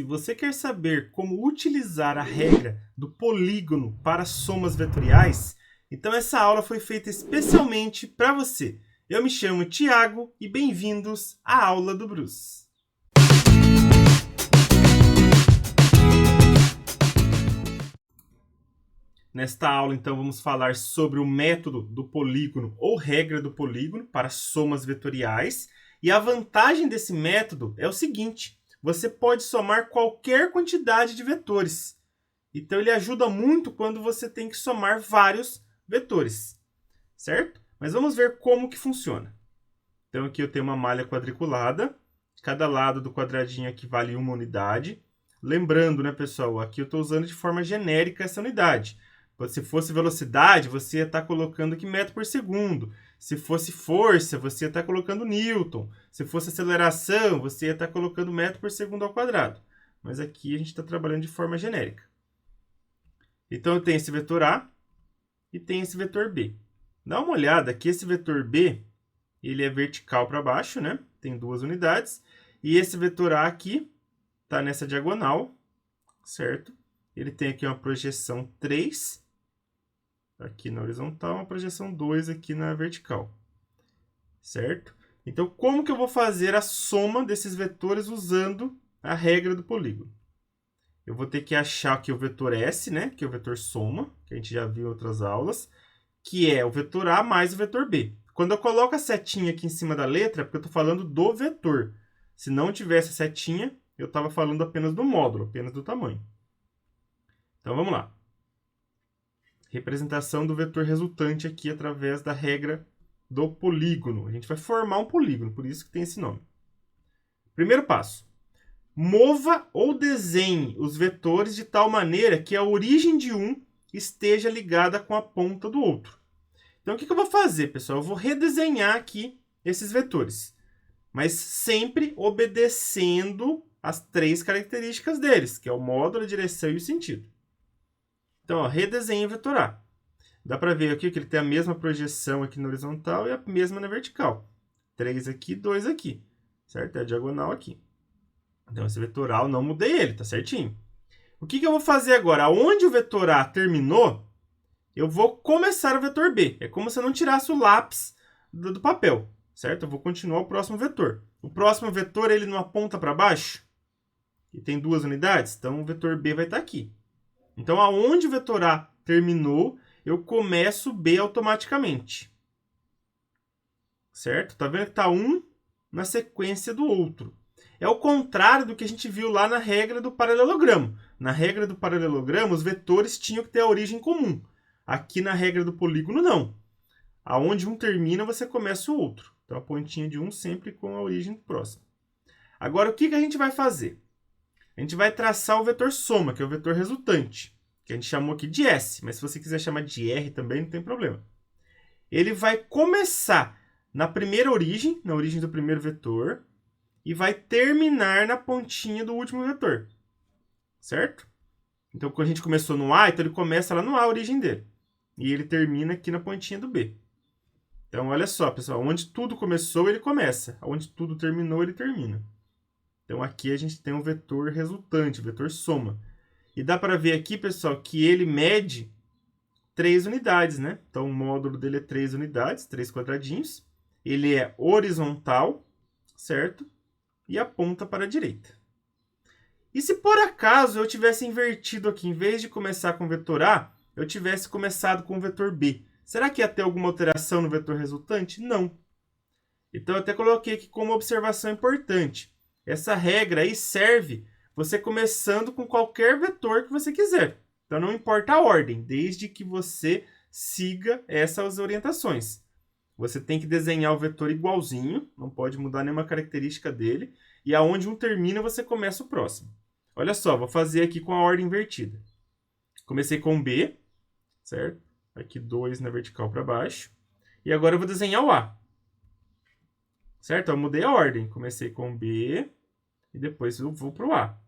Se você quer saber como utilizar a regra do polígono para somas vetoriais, então essa aula foi feita especialmente para você. Eu me chamo Thiago e bem-vindos à aula do Bruce. Nesta aula, então, vamos falar sobre o método do polígono ou regra do polígono para somas vetoriais. E a vantagem desse método é o seguinte: você pode somar qualquer quantidade de vetores. Então, ele ajuda muito quando você tem que somar vários vetores, certo? Mas vamos ver como que funciona. Então, aqui eu tenho uma malha quadriculada. Cada lado do quadradinho aqui vale uma unidade. Lembrando, né, pessoal, aqui eu estou usando de forma genérica essa unidade. Se fosse velocidade, você ia estar colocando aqui metro por segundo. Se fosse força, você ia estar colocando newton. Se fosse aceleração, você ia estar colocando metro por segundo ao quadrado. Mas aqui a gente está trabalhando de forma genérica. Então, eu tenho esse vetor A e tenho esse vetor B. Dá uma olhada que esse vetor B, ele é vertical para baixo, né? Tem duas unidades. E esse vetor A aqui está nessa diagonal, certo? Ele tem aqui uma projeção 3 aqui na horizontal, uma projeção 2 aqui na vertical, certo? Então, como que eu vou fazer a soma desses vetores usando a regra do polígono? Eu vou ter que achar aqui o vetor S, né? Que é o vetor soma, que a gente já viu em outras aulas, que é o vetor A mais o vetor B. Quando eu coloco a setinha aqui em cima da letra, é porque eu estou falando do vetor. Se não tivesse a setinha, eu estava falando apenas do módulo, apenas do tamanho. Então, vamos lá. Representação do vetor resultante aqui através da regra do polígono. A gente vai formar um polígono, por isso que tem esse nome. Primeiro passo. Mova ou desenhe os vetores de tal maneira que a origem de um esteja ligada com a ponta do outro. Então, o que eu vou fazer, pessoal? Eu vou redesenhar aqui esses vetores, mas sempre obedecendo as três características deles, que é o módulo, a direção e o sentido. Então, ó, redesenho o vetor A. Dá para ver aqui que ele tem a mesma projeção aqui na horizontal e a mesma na vertical. 3 aqui, 2 aqui, certo? É a diagonal aqui. Então, esse vetor A eu não mudei ele, tá certinho. O que eu vou fazer agora? Onde o vetor A terminou, eu vou começar o vetor B. É como se eu não tirasse o lápis do papel, certo? Eu vou continuar o próximo vetor. O próximo vetor, ele não aponta para baixo? E tem duas unidades? Então, o vetor B vai estar aqui. Então, aonde o vetor A terminou, eu começo o B automaticamente. Certo? Tá vendo que está um na sequência do outro. É o contrário do que a gente viu lá na regra do paralelogramo. Na regra do paralelogramo, os vetores tinham que ter a origem comum. Aqui na regra do polígono, não. Aonde um termina, você começa o outro. Então, a pontinha de um sempre com a origem próxima. Agora, o que a gente vai fazer? A gente vai traçar o vetor soma, que é o vetor resultante, que a gente chamou aqui de S, mas se você quiser chamar de R também, não tem problema. Ele vai começar na primeira origem, na origem do primeiro vetor, e vai terminar na pontinha do último vetor, certo? Então, quando a gente começou no A, então ele começa lá no A, a origem dele, e ele termina aqui na pontinha do B. Então, olha só, pessoal, onde tudo começou, ele começa, onde tudo terminou, ele termina. Então, aqui a gente tem um vetor resultante, o vetor soma. E dá para ver aqui, pessoal, que ele mede 3 unidades, né? Então, o módulo dele é 3 unidades, 3 quadradinhos. Ele é horizontal, certo? E aponta para a direita. E se por acaso eu tivesse invertido aqui, em vez de começar com o vetor A, eu tivesse começado com o vetor B, será que ia ter alguma alteração no vetor resultante? Não. Então, eu até coloquei aqui como observação importante. Essa regra aí serve você começando com qualquer vetor que você quiser. Então, não importa a ordem, desde que você siga essas orientações. Você tem que desenhar o vetor igualzinho, não pode mudar nenhuma característica dele. E aonde um termina, você começa o próximo. Olha só, vou fazer aqui com a ordem invertida. Comecei com B, certo? Aqui 2 na vertical para baixo. E agora eu vou desenhar o A. Certo? Eu mudei a ordem. Comecei com B e depois eu vou para o A.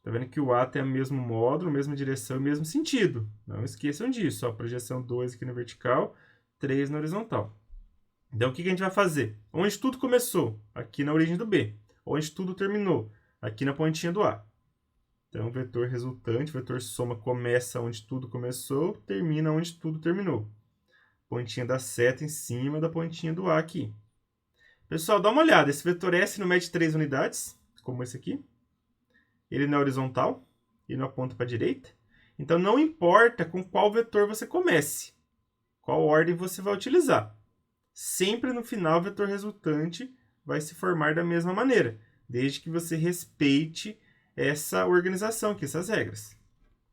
Tá vendo que o A tem o mesmo módulo, mesma direção e mesmo sentido. Não esqueçam disso. Ó, projeção 2 aqui na vertical, 3 na horizontal. Então, o que a gente vai fazer? Onde tudo começou? Aqui na origem do B. Onde tudo terminou? Aqui na pontinha do A. Então, vetor resultante, vetor soma começa onde tudo começou, termina onde tudo terminou. Pontinha da seta em cima da pontinha do A aqui. Pessoal, dá uma olhada. Esse vetor S não mede 3 unidades, como esse aqui. Ele não é horizontal, ele não aponta para a direita. Então, não importa com qual vetor você comece, qual ordem você vai utilizar. Sempre no final, o vetor resultante vai se formar da mesma maneira, desde que você respeite essa organização aqui, essas regras.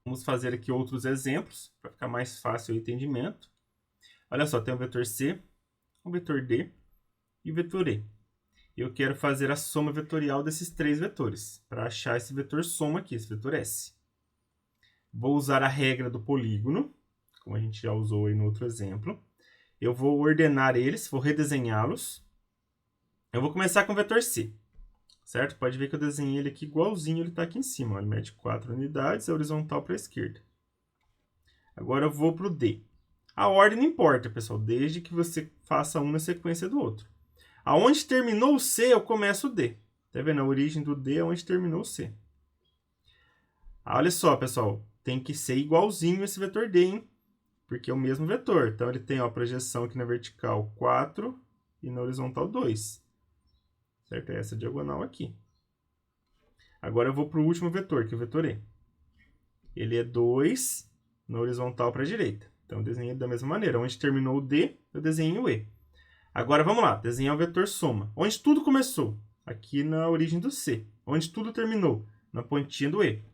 Vamos fazer aqui outros exemplos, para ficar mais fácil o entendimento. Olha só, tem o vetor C, o vetor D e o vetor E. Eu quero fazer a soma vetorial desses 3 vetores, para achar esse vetor soma aqui, esse vetor S. Vou usar a regra do polígono, como a gente já usou aí no outro exemplo. Eu vou ordenar eles, vou redesenhá-los. Eu vou começar com o vetor C, certo? Pode ver que eu desenhei ele aqui igualzinho ele está aqui em cima. Ele mede 4 unidades, é horizontal para a esquerda. Agora eu vou para o D. A ordem não importa, pessoal, desde que você faça um na sequência do outro. Aonde terminou o C, eu começo o D. Tá vendo? A origem do D é onde terminou o C. Olha só, pessoal, tem que ser igualzinho esse vetor D, hein? Porque é o mesmo vetor. Então, ele tem a projeção aqui na vertical 4 e na horizontal 2. Certo? É essa diagonal aqui. Agora eu vou para o último vetor, que é o vetor E. Ele é 2 na horizontal para a direita. Então, eu desenhei da mesma maneira. Onde terminou o D, eu desenhei o E. Agora, vamos lá. Desenhar o vetor soma. Onde tudo começou? Aqui na origem do C. Onde tudo terminou? Na pontinha do E.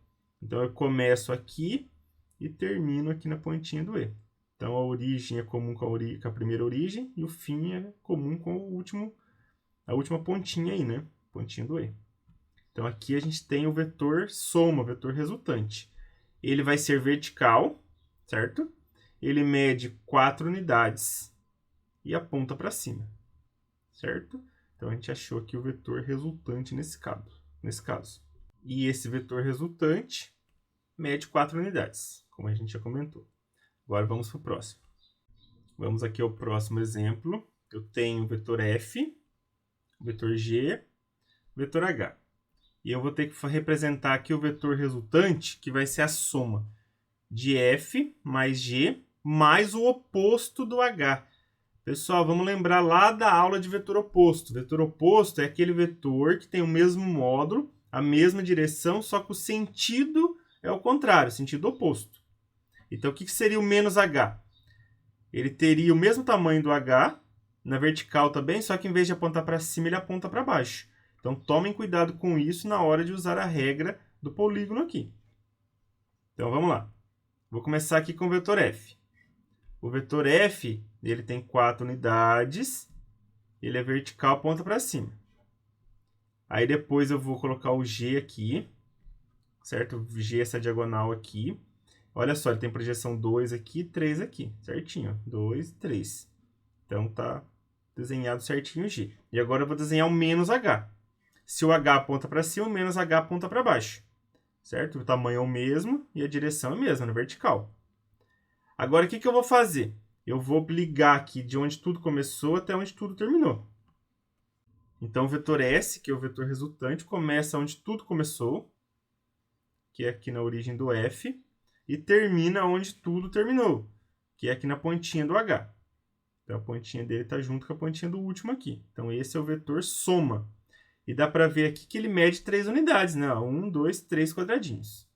Então, eu começo aqui e termino aqui na pontinha do E. Então, a origem é comum com a primeira origem e o fim é comum com a última pontinha aí, né? Pontinha do E. Então, aqui a gente tem o vetor soma, o vetor resultante. Ele vai ser vertical, certo? Ele mede 4 unidades e aponta para cima, certo? Então, a gente achou aqui o vetor resultante nesse caso. E esse vetor resultante mede 4 unidades, como a gente já comentou. Agora vamos para o próximo. Vamos aqui ao próximo exemplo. Eu tenho o vetor F, o vetor G, o vetor H. E eu vou ter que representar aqui o vetor resultante, que vai ser a soma de F mais G mais o oposto do H. Pessoal, vamos lembrar lá da aula de vetor oposto. Vetor oposto é aquele vetor que tem o mesmo módulo, a mesma direção, só que o sentido é o contrário, sentido oposto. Então, o que seria o menos H? Ele teria o mesmo tamanho do H, na vertical também, só que em vez de apontar para cima, ele aponta para baixo. Então, tomem cuidado com isso na hora de usar a regra do polígono aqui. Então, vamos lá. Vou começar aqui com o vetor F. O vetor F, ele tem 4 unidades, ele é vertical, aponta para cima. Aí depois eu vou colocar o G aqui, certo? O G, essa diagonal aqui. Olha só, ele tem projeção 2 aqui, 3 aqui, certinho. 2, 3. Então, tá desenhado certinho o G. E agora eu vou desenhar o menos H. Se o H aponta para cima, o menos H aponta para baixo. Certo? O tamanho é o mesmo e a direção é a mesma, na vertical. Agora, o que eu vou fazer? Eu vou ligar aqui de onde tudo começou até onde tudo terminou. Então, o vetor S, que é o vetor resultante, começa onde tudo começou, que é aqui na origem do F, e termina onde tudo terminou, que é aqui na pontinha do H. Então, a pontinha dele está junto com a pontinha do último aqui. Então, esse é o vetor soma. E dá para ver aqui que ele mede 3 unidades, né? 1, 2, 3 quadradinhos.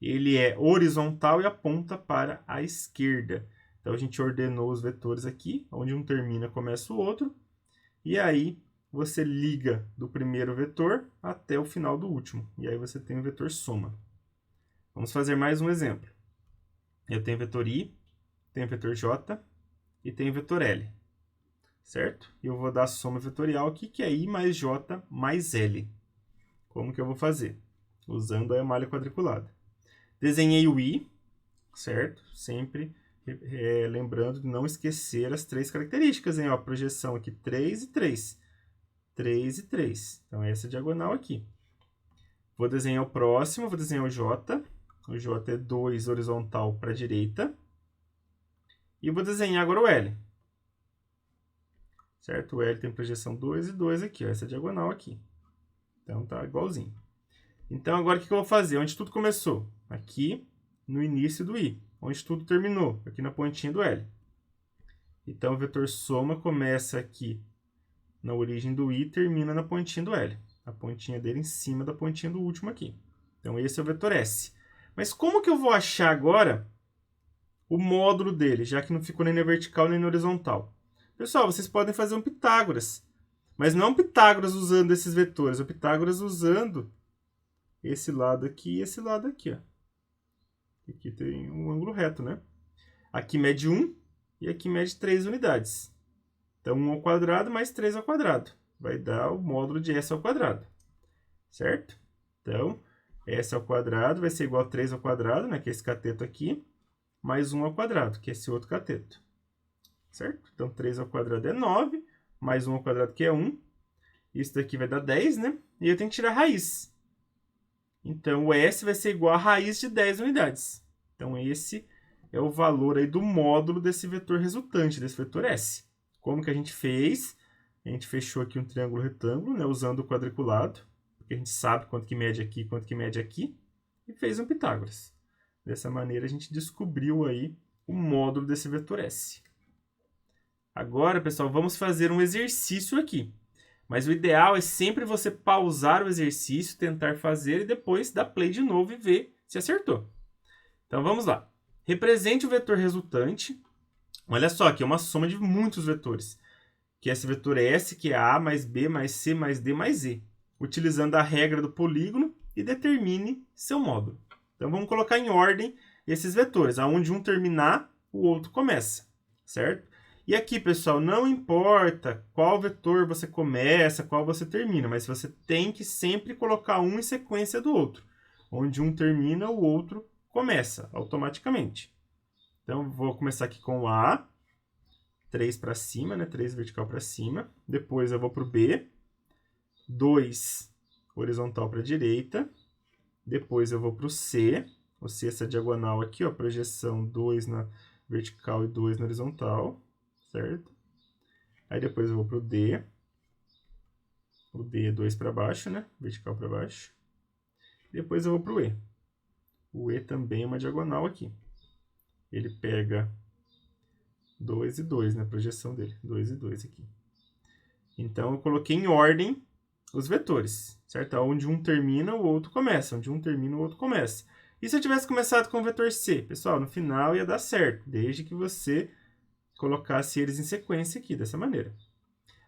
Ele é horizontal e aponta para a esquerda. Então, a gente ordenou os vetores aqui, onde um termina, começa o outro. E aí, você liga do primeiro vetor até o final do último. E aí, você tem o vetor soma. Vamos fazer mais um exemplo. Eu tenho o vetor I, tenho o vetor J e tenho o vetor L. Certo? E eu vou dar a soma vetorial aqui, que é I mais J mais L. Como que eu vou fazer? Usando a malha quadriculada. Desenhei o I, certo? Sempre lembrando de não esquecer as 3 características, hein? Ó, projeção aqui 3 e 3. 3 e 3. Então, essa diagonal aqui. Vou desenhar o próximo, vou desenhar o J. O J é 2 horizontal para a direita. E vou desenhar agora o L. Certo? O L tem projeção 2 e 2 aqui, ó, essa diagonal aqui. Então, tá igualzinho. Então, agora o que eu vou fazer? Onde tudo começou? Aqui no início do I. Onde tudo terminou? Aqui na pontinha do L. Então, o vetor soma começa aqui na origem do I e termina na pontinha do L. A pontinha dele em cima da pontinha do último aqui. Então, esse é o vetor S. Mas como que eu vou achar agora o módulo dele, já que não ficou nem na vertical nem na horizontal? Pessoal, vocês podem fazer um Pitágoras. Mas não Pitágoras usando esses vetores, é o Pitágoras usando esse lado aqui e esse lado aqui, ó. Aqui tem um ângulo reto, né? Aqui mede 1 e aqui mede 3 unidades. Então, 1 ao quadrado mais 3 ao quadrado. Vai dar o módulo de S ao quadrado. Certo? Então, S ao quadrado vai ser igual a 3 ao quadrado, né? Que é esse cateto aqui. Mais 1 ao quadrado, que é esse outro cateto. Certo? Então, 3 ao quadrado é 9. Mais 1 ao quadrado, que é 1. Isso daqui vai dar 10, né? E eu tenho que tirar a raiz. Então, o S vai ser igual a raiz de 10 unidades. Então, esse é o valor aí do módulo desse vetor resultante, desse vetor S. Como que a gente fez? A gente fechou aqui um triângulo retângulo, né? Usando o quadriculado. Porque a gente sabe quanto que mede aqui, quanto que mede aqui. E fez um Pitágoras. Dessa maneira, a gente descobriu aí o módulo desse vetor S. Agora, pessoal, vamos fazer um exercício aqui. Mas o ideal é sempre você pausar o exercício, tentar fazer e depois dar play de novo e ver se acertou. Então, vamos lá. Represente o vetor resultante. Olha só, aqui é uma soma de muitos vetores. Que é esse vetor S, que é A mais B mais C mais D mais E. Utilizando a regra do polígono e determine seu módulo. Então, vamos colocar em ordem esses vetores. Onde um terminar, o outro começa. Certo? E aqui, pessoal, não importa qual vetor você começa, qual você termina, mas você tem que sempre colocar um em sequência do outro. Onde um termina, o outro começa automaticamente. Então, vou começar aqui com o A, 3 para cima, né? 3 vertical para cima. Depois eu vou para o B, 2 horizontal para a direita. Depois eu vou para o C, essa diagonal aqui, ó, projeção 2 na vertical e 2 na horizontal. Certo? Aí depois eu vou para o D. O D é 2 para baixo, né? Vertical para baixo. Depois eu vou para o E. O E também é uma diagonal aqui. Ele pega 2 e 2, né? A projeção dele. 2 e 2 aqui. Então, eu coloquei em ordem os vetores, certo? Onde um termina, o outro começa. Onde um termina, o outro começa. E se eu tivesse começado com o vetor C? Pessoal, no final ia dar certo, desde que você colocasse eles em sequência aqui, dessa maneira.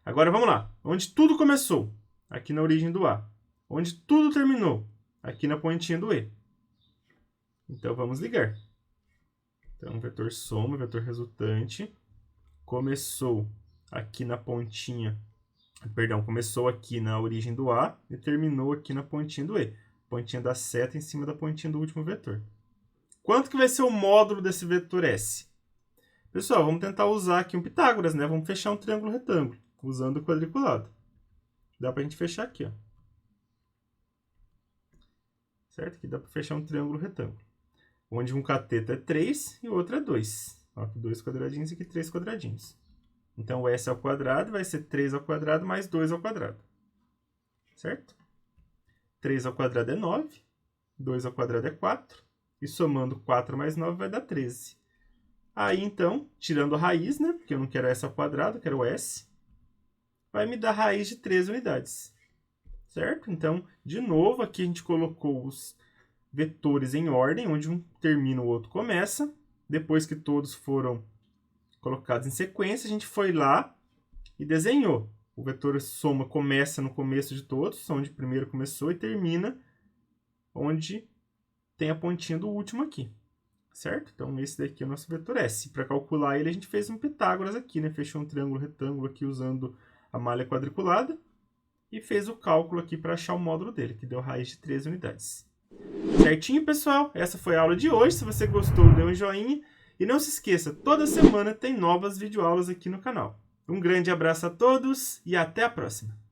Agora, vamos lá. Onde tudo começou? Aqui na origem do A. Onde tudo terminou? Aqui na pontinha do E. Então, vamos ligar. Então, vetor soma, vetor resultante, começou aqui na pontinha, perdão, começou aqui na origem do A e terminou aqui na pontinha do E. Pontinha da seta em cima da pontinha do último vetor. Quanto que vai ser o módulo desse vetor S? Pessoal, vamos tentar usar aqui um Pitágoras, né? Vamos fechar um triângulo retângulo, usando o quadriculado. Dá pra gente fechar aqui, ó. Certo? Aqui dá pra fechar um triângulo retângulo. Onde um cateto é 3 e o outro é 2. Ó, aqui 2 quadradinhos e aqui 3 quadradinhos. Então, o S ao quadrado vai ser 3 ao quadrado mais 2 ao quadrado. Certo? 3 ao quadrado é 9. 2 ao quadrado é 4. E somando 4 mais 9 vai dar 13. Aí, então, tirando a raiz, né? Porque eu não quero S ao quadrado, eu quero o S. Vai me dar raiz de 13 unidades. Certo? Então, de novo, aqui a gente colocou os vetores em ordem, onde um termina, o outro começa. Depois que todos foram colocados em sequência, a gente foi lá e desenhou. O vetor soma começa no começo de todos, onde o primeiro começou, e termina onde tem a pontinha do último aqui. Certo? Então, esse daqui é o nosso vetor S. Para calcular ele, a gente fez um Pitágoras aqui, né? Fechou um triângulo retângulo aqui usando a malha quadriculada e fez o cálculo aqui para achar o módulo dele, que deu raiz de 13 unidades. Certinho, pessoal? Essa foi a aula de hoje. Se você gostou, dê um joinha. E não se esqueça, toda semana tem novas videoaulas aqui no canal. Um grande abraço a todos e até a próxima!